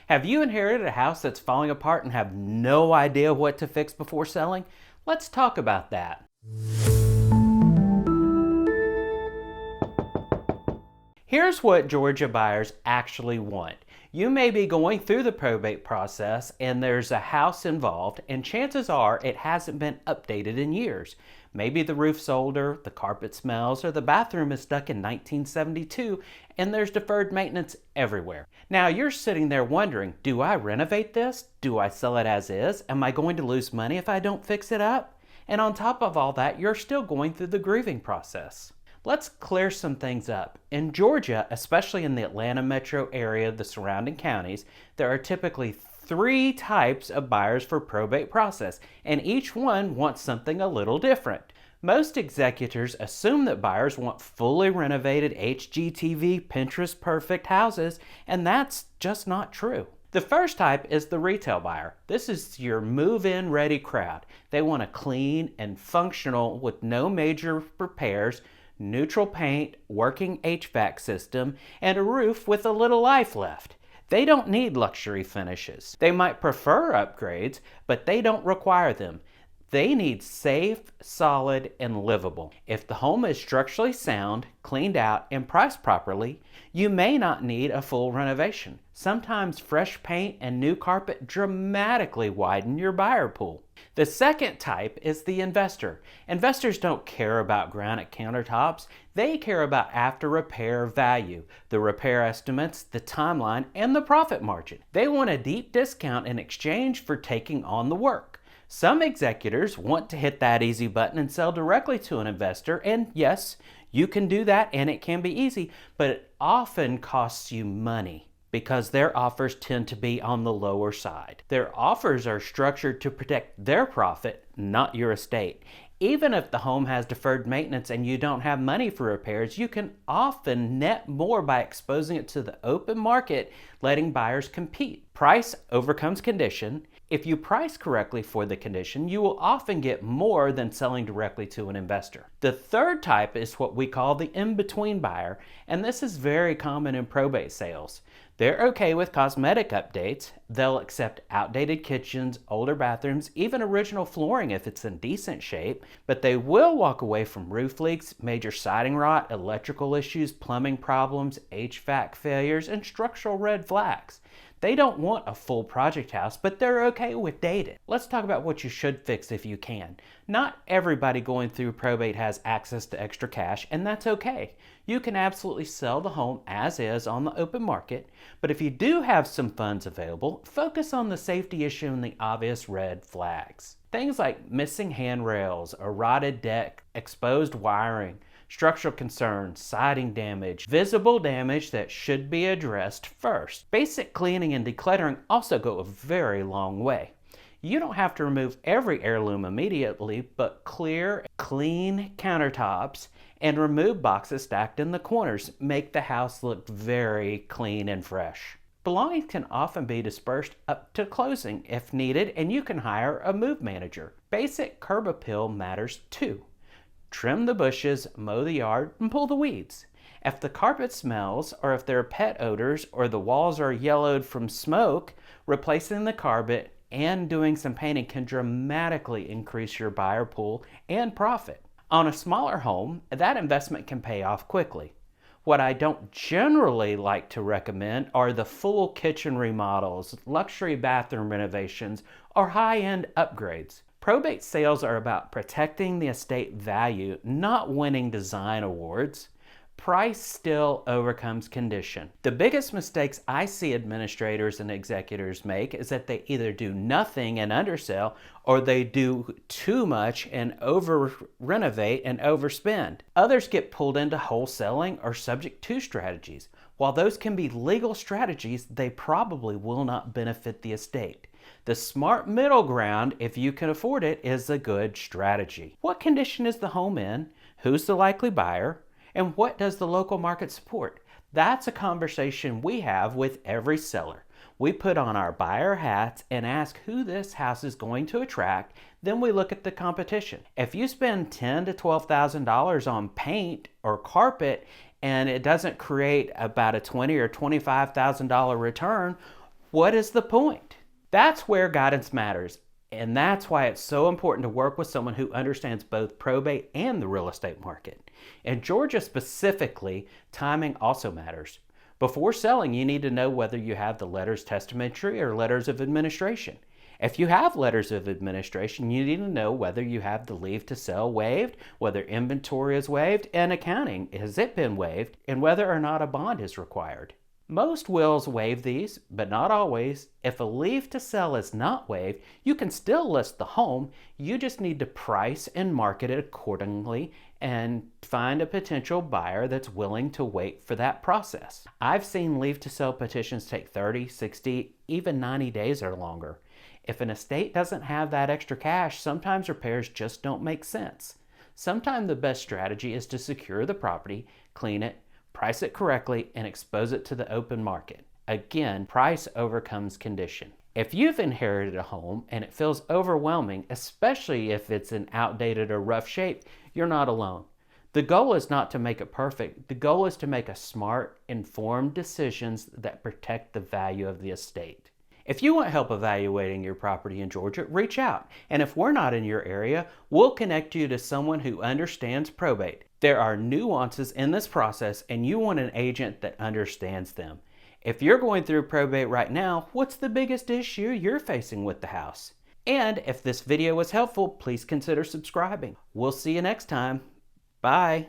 Have you inherited a house that's falling apart and have no idea what to fix before selling? Let's talk about that. Here's what Georgia buyers actually want. You may be going through the probate process and there's a house involved, and chances are it hasn't been updated in years. Maybe the roof's older, the carpet smells, or the bathroom is stuck in 1972 and there's deferred maintenance everywhere. Now you're sitting there wondering, do I renovate this? Do I sell it as is? Am I going to lose money if I don't fix it up? And on top of all that, you're still going through the grieving process. Let's clear some things up. In Georgia, especially in the Atlanta metro area, the surrounding counties, there are typically 3 types of buyers for probate process, and each one wants something a little different. Most executors assume that buyers want fully renovated HGTV Pinterest perfect houses, and that's just not true. The first type is the retail buyer. This is your move-in ready crowd. They want a clean and functional with no major repairs, neutral paint, working HVAC system, and a roof with a little life left. They don't need luxury finishes. They might prefer upgrades, but they don't require them. They need safe, solid, and livable. If the home is structurally sound, cleaned out, and priced properly, you may not need a full renovation. Sometimes fresh paint and new carpet dramatically widen your buyer pool. The second type is the investor. Investors don't care about granite countertops. They care about after repair value, the repair estimates, the timeline, and the profit margin. They want a deep discount in exchange for taking on the work. Some executors want to hit that easy button and sell directly to an investor, and yes, you can do that and it can be easy, but it often costs you money because their offers tend to be on the lower side. Their offers are structured to protect their profit, not your estate. Even if the home has deferred maintenance and you don't have money for repairs, you can often net more by exposing it to the open market, letting buyers compete. Price overcomes condition. If you price correctly for the condition, you will often get more than selling directly to an investor. The third type is what we call the in-between buyer, and this is very common in probate sales. They're okay with cosmetic updates. They'll accept outdated kitchens, older bathrooms, even original flooring if it's in decent shape, but they will walk away from roof leaks, major siding rot, electrical issues, plumbing problems, HVAC failures, and structural red flags. They don't want a full project house, but they're okay with dated. Let's talk about what you should fix if you can. Not everybody going through probate has access to extra cash, and that's okay. You can absolutely sell the home as is on the open market, but if you do have some funds available, focus on the safety issue and the obvious red flags. Things like missing handrails, a rotted deck, exposed wiring, structural concerns, siding damage, visible damage that should be addressed first. Basic cleaning and decluttering also go a very long way. You don't have to remove every heirloom immediately, but clear, clean countertops and remove boxes stacked in the corners make the house look very clean and fresh. Belongings can often be dispersed up to closing if needed, and you can hire a move manager. Basic curb appeal matters too. Trim the bushes, mow the yard, and pull the weeds. If the carpet smells, or if there are pet odors, or the walls are yellowed from smoke, replacing the carpet and doing some painting can dramatically increase your buyer pool and profit. On a smaller home, that investment can pay off quickly. What I don't generally like to recommend are the full kitchen remodels, luxury bathroom renovations, or high-end upgrades. Probate sales are about protecting the estate value, not winning design awards. Price still overcomes condition. The biggest mistakes I see administrators and executors make is that they either do nothing and undersell, or they do too much and over-renovate and overspend. Others get pulled into wholesaling or subject to strategies. While those can be legal strategies, they probably will not benefit the estate. The smart middle ground, if you can afford it, is a good strategy. What condition is the home in? Who's the likely buyer? And what does the local market support? That's a conversation we have with every seller. We put on our buyer hats and ask who this house is going to attract. Then we look at the competition. If you spend $10,000 to $12,000 on paint or carpet and it doesn't create about a $20,000 or $25,000 return, What is the point? That's where guidance matters. And that's why it's so important to work with someone who understands both probate and the real estate market. In Georgia specifically, timing also matters. Before selling, you need to know whether you have the letters testamentary or letters of administration. If you have letters of administration, you need to know whether you have the leave to sell waived, whether inventory is waived, and accounting, has it been waived, and whether or not a bond is required. Most wills waive these, but not always. If a leave to sell is not waived, you can still list the home. You just need to price and market it accordingly and find a potential buyer that's willing to wait for that process. I've seen leave to sell petitions take 30, 60, even 90 days or longer. If an estate doesn't have that extra cash, sometimes repairs just don't make sense. Sometimes the best strategy is to secure the property, clean it, price it correctly, and expose it to the open market. Again, price overcomes condition. If you've inherited a home and it feels overwhelming, especially if it's in outdated or rough shape, you're not alone. The goal is not to make it perfect. The goal is to make a smart, informed decisions that protect the value of the estate. If you want help evaluating your property in Georgia, reach out. And if we're not in your area, we'll connect you to someone who understands probate. There are nuances in this process, and you want an agent that understands them. If you're going through probate right now, what's the biggest issue you're facing with the house? And if this video was helpful, please consider subscribing. We'll see you next time. Bye.